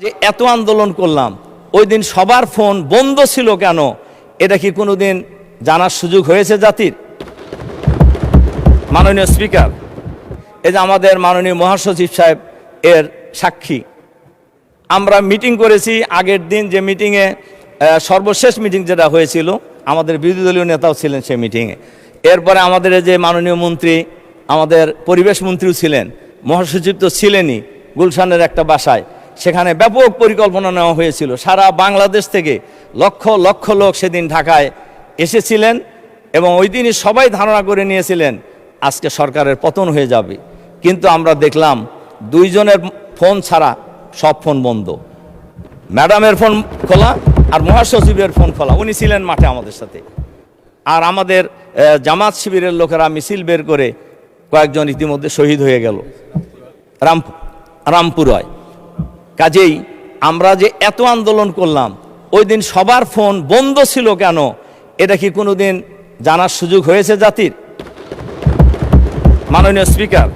যে এত আন্দোলন করলাম ওই দিন সবার ফোন বন্ধ ছিল কেন? এটা কি কোনোদিন জানার সুযোগ হয়েছে জাতির? মাননীয় স্পিকার, এই যে আমাদের মাননীয় মহাসচিব সাহেব এর সাক্ষী। আমরা মিটিং করেছি আগের দিন, যে মিটিংয়ে সর্বশেষ মিটিং যেটা হয়েছিল, আমাদের বিরোধী দলীয় নেতাও ছিলেন সেই মিটিংয়ে। এরপরে আমাদের যে মাননীয় মন্ত্রী, আমাদের পরিবেশ মন্ত্রীও ছিলেন, মহাসচিব তো ছিলেনই গুলশানের একটা বাসায়। সেখানে ব্যাপক পরিকল্পনা নেওয়া হয়েছিল। সারা বাংলাদেশ থেকে লক্ষ লক্ষ লোক সেদিন ঢাকায় এসেছিলেন এবং ওই দিনই সবাই ধারণা করে নিয়েছিলেন আজকে সরকারের পতন হয়ে যাবে। কিন্তু আমরা দেখলাম দুইজনের ফোন ছাড়া সব ফোন বন্ধ। ম্যাডামের ফোন খোলা আর মহাসচিবের ফোন খোলা। উনি ছিলেন মাঠে আমাদের সাথে। আর আমাদের জামাত শিবিরের লোকেরা মিছিল বের করে কয়েকজন ইতিমধ্যে শহীদ হয়ে গেল রামপুরায়। কাজেই আমরা যে এত আন্দোলন করলাম ওই দিন সবার ফোন বন্ধ ছিল কেন? এটা কি কোনোদিন জানার সুযোগ হয়েছে জাতির? মাননীয় স্পিকার,